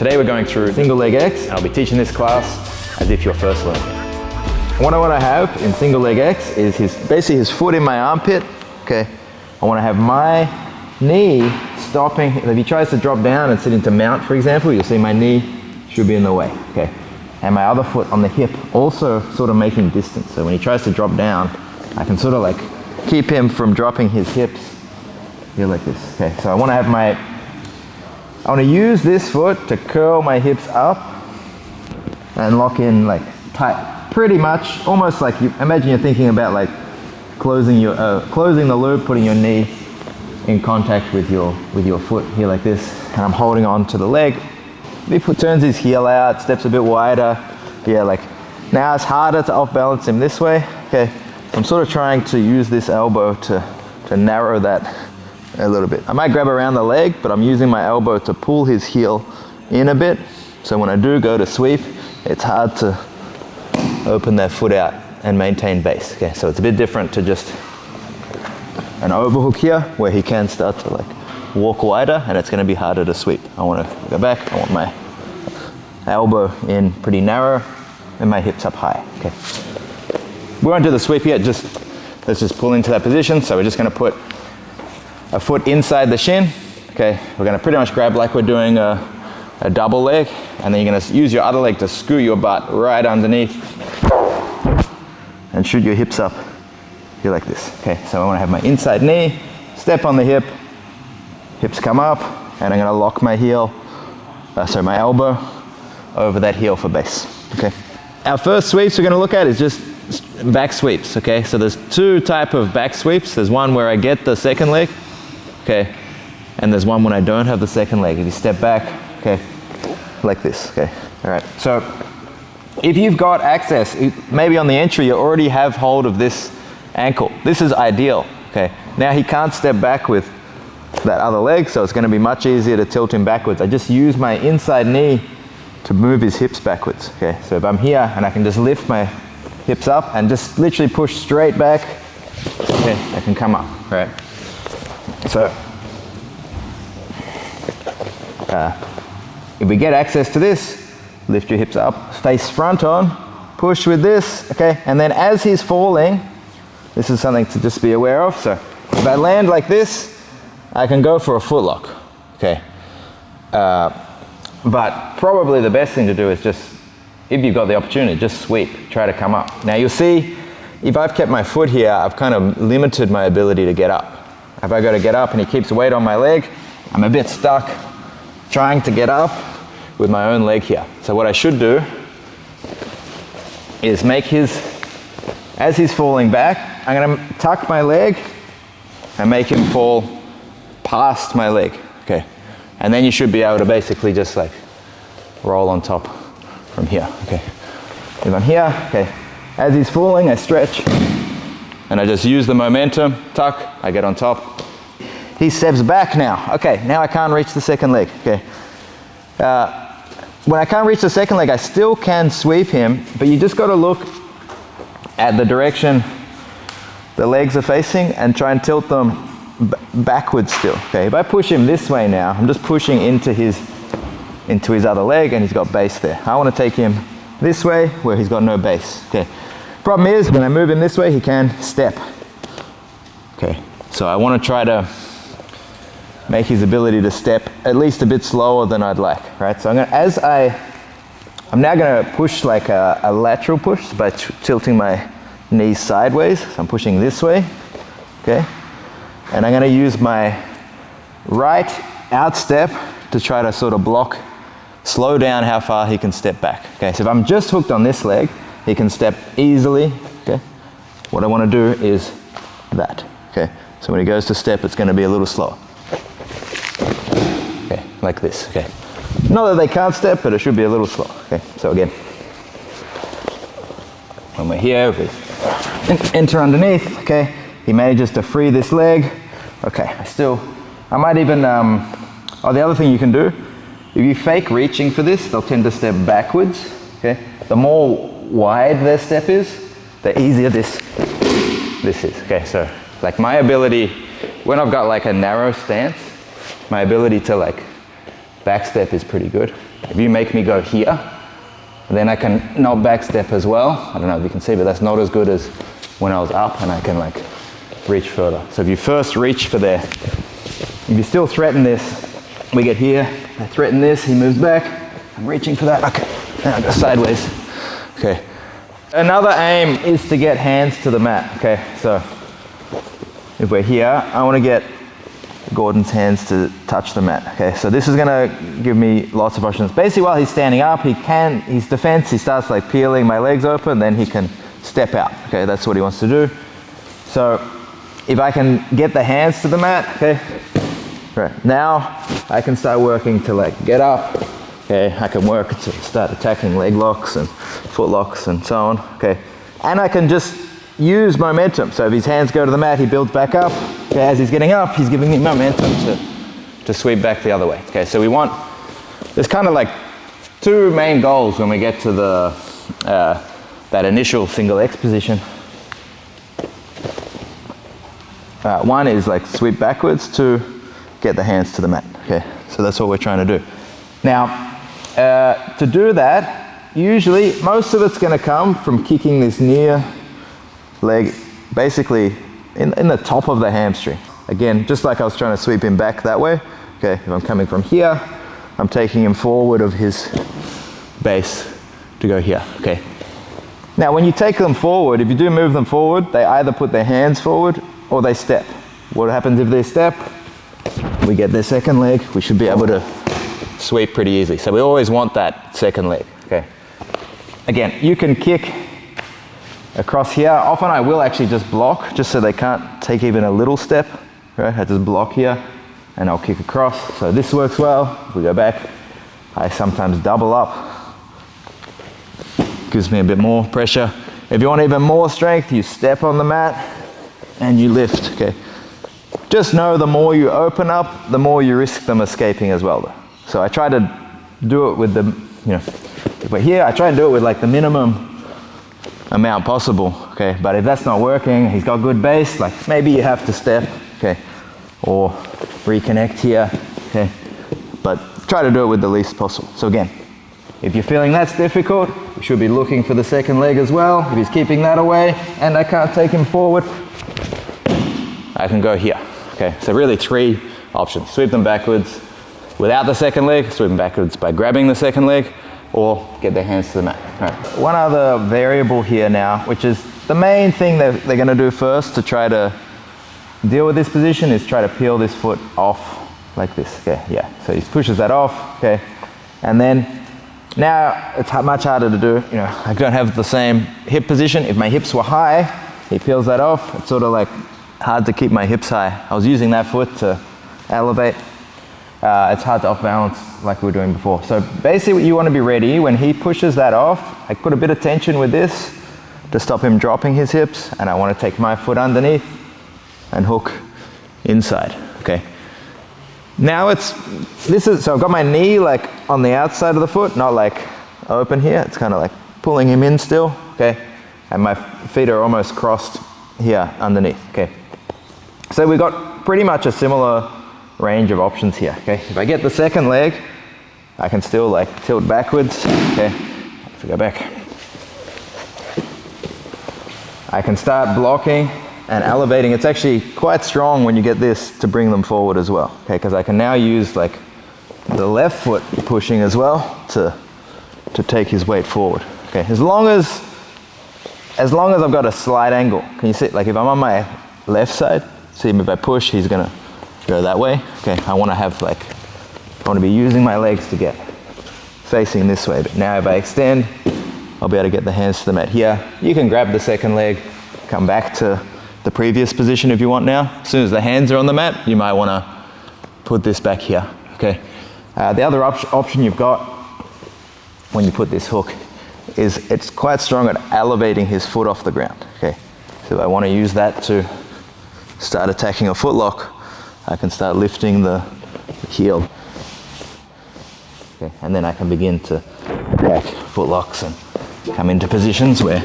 Today we're going through single leg X, and I'll be teaching this class as if you're first learning. What I want to have in single leg X is basically his foot in my armpit. Okay, I want to have my knee stopping. If he tries to drop down and sit into mount, for example, you'll see my knee should be in the way. Okay, and my other foot on the hip also sort of making distance. So when he tries to drop down, I can sort of like keep him from dropping his hips here like this. Okay, so I want to use this foot to curl my hips up and lock in like tight, pretty much, almost like imagine you're thinking about like closing the loop, putting your knee in contact with your foot here like this, and I'm holding on to the leg. If he turns his heel out, steps a bit wider, yeah, like now it's harder to off balance him this way. Okay, I'm sort of trying to use this elbow to narrow that a little bit. I might grab around the leg, but I'm using my elbow to pull his heel in a bit. So when I do go to sweep, it's hard to open that foot out and maintain base. Okay, so it's a bit different to just an overhook here, where he can start to like walk wider, and it's going to be harder to sweep. I want to go back. I want my elbow in pretty narrow and my hips up high. Okay, we won't do the sweep yet. Let's just pull into that position. So we're just going to put a foot inside the shin. Okay, we're going to pretty much grab like we're doing a double leg, and then you're going to use your other leg to screw your butt right underneath and shoot your hips up here like this. Okay, so I want to have my inside knee, step on the hip, hips come up, and I'm going to lock my my elbow over that heel for base. Okay, our first sweeps we're going to look at is just back sweeps. Okay, so there's two types of back sweeps. There's one where I get the second leg, okay, and there's one when I don't have the second leg. If you step back, okay, like this. Okay, all right. So if you've got access, maybe on the entry you already have hold of this ankle. This is ideal. Okay, now he can't step back with that other leg, so it's going to be much easier to tilt him backwards. I just use my inside knee to move his hips backwards. Okay, so if I'm here and I can just lift my hips up and just literally push straight back, okay, I can come up. All right. So if we get access to this, lift your hips up, face front on, push with this, okay, and then as he's falling, this is something to just be aware of. So if I land like this, I can go for a foot lock, okay, but probably the best thing to do is just, if you've got the opportunity, just sweep, try to come up. Now you'll see, if I've kept my foot here, I've kind of limited my ability to get up. If I go to get up and he keeps weight on my leg, I'm a bit stuck trying to get up with my own leg here. So what I should do is make as he's falling back, I'm going to tuck my leg and make him fall past my leg, okay? And then you should be able to basically just like roll on top from here, okay? If I'm here, okay, as he's falling, I stretch and I just use the momentum, tuck, I get on top. He steps back now. Okay, now I can't reach the second leg, okay? When I can't reach the second leg, I still can sweep him, but you just got to look at the direction the legs are facing and try and tilt them backwards still, okay? If I push him this way now, I'm just pushing into his other leg, and he's got base there. I want to take him this way where he's got no base, okay? Problem is, when I move him this way, he can step, okay? So I want to try to make his ability to step at least a bit slower than I'd like, right? So I'm now going to push like a lateral push by tilting my knees sideways. So I'm pushing this way, okay? And I'm going to use my right out step to try to sort of slow down how far he can step back, okay? So if I'm just hooked on this leg, he can step easily, okay? What I want to do is that, okay? So when he goes to step, it's going to be a little slower. Okay, like this, okay? Not that they can't step, but it should be a little slow, okay? So again, when we're here, we enter underneath, okay? He manages to free this leg. Okay, I might even, the other thing you can do, if you fake reaching for this, they'll tend to step backwards, okay? The more wide their step is, the easier this is, okay? So like my ability, when I've got like a narrow stance, my ability to like back step is pretty good. If you make me go here, then I can not back step as well. I don't know if you can see, but that's not as good as when I was up, and I can like reach further. So if you first reach for there, if you still threaten this, we get here, I threaten this, he moves back, I'm reaching for that, okay, now I go sideways, okay. Another aim is to get hands to the mat, okay, so if we're here, I want to get Gordon's hands to touch the mat, okay, so this is going to give me lots of options. Basically while he's standing up, his defense, he starts like peeling my legs open, then he can step out, okay, that's what he wants to do. So if I can get the hands to the mat, okay, right, now I can start working to like get up, okay, I can work to start attacking leg locks and foot locks and so on, okay, and I can just use momentum. So if his hands go to the mat, he builds back up, okay, as he's getting up, he's giving me momentum to sweep back the other way, okay, so we want, there's kind of like two main goals when we get to the, that initial single X position. One is like sweep backwards, to get the hands to the mat, okay, so that's what we're trying to do. Now, to do that, usually most of it's going to come from kicking this near leg basically in the top of the hamstring. Again, just like I was trying to sweep him back that way, okay, if I'm coming from here, I'm taking him forward of his base to go here, okay. Now when you take them forward, if you do move them forward, they either put their hands forward or they step. What happens if they step? We get their second leg, we should be able to sweep pretty easily. So we always want that second leg, okay. Again, you can kick across here. Often I will actually just block, just so they can't take even a little step, right? I just block here and I'll kick across. So this works well. If we go back, I sometimes double up. Gives me a bit more pressure. If you want even more strength, you step on the mat and you lift, okay. Just know the more you open up, the more you risk them escaping as well though. So I try to do it with the, you know, if we're here, I try and do it with like the minimum amount possible, okay, but if that's not working, he's got good base, like maybe you have to step, okay, or reconnect here, okay, but try to do it with the least possible. So again, if you're feeling that's difficult, you should be looking for the second leg as well. If he's keeping that away and I can't take him forward, I can go here, okay, so really three options. Sweep them backwards without the second leg, sweep them backwards by grabbing the second leg, or get their hands to the mat. All right. One other variable here now, which is the main thing that they're going to do first to try to deal with this position, is try to peel this foot off like this, okay, yeah. So he pushes that off, okay, and then now it's much harder to do, you know, I don't have the same hip position. If my hips were high, he peels that off, it's sort of like hard to keep my hips high. I was using that foot to elevate. It's hard to off balance like we were doing before. So basically you want to be ready when he pushes that off. I put a bit of tension with this to stop him dropping his hips, and I want to take my foot underneath and hook inside, okay. Now so I've got my knee like on the outside of the foot, not like open here. It's kind of like pulling him in still, okay, and my feet are almost crossed here underneath, okay. So we've got pretty much a similar range of options here, okay. If I get the second leg, I can still like tilt backwards, okay. If I go back, I can start blocking and elevating. It's actually quite strong when you get this to bring them forward as well, okay, because I can now use like the left foot pushing as well to take his weight forward, okay. As long as I've got a slight angle. Can you see, like if I'm on my left side, see if I push, he's gonna go that way, okay. I want to be using my legs to get facing this way, but now if I extend, I'll be able to get the hands to the mat here. You can grab the second leg, come back to the previous position if you want now. As soon as the hands are on the mat, you might want to put this back here, okay. The other option you've got when you put this hook is it's quite strong at elevating his foot off the ground, okay. So I want to use that to start attacking a foot lock. I can start lifting the heel, okay, and then I can begin to attack foot locks and come into positions where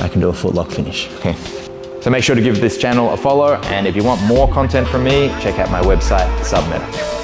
I can do a foot lock finish, okay. So make sure to give this channel a follow, and if you want more content from me, check out my website, Submeta.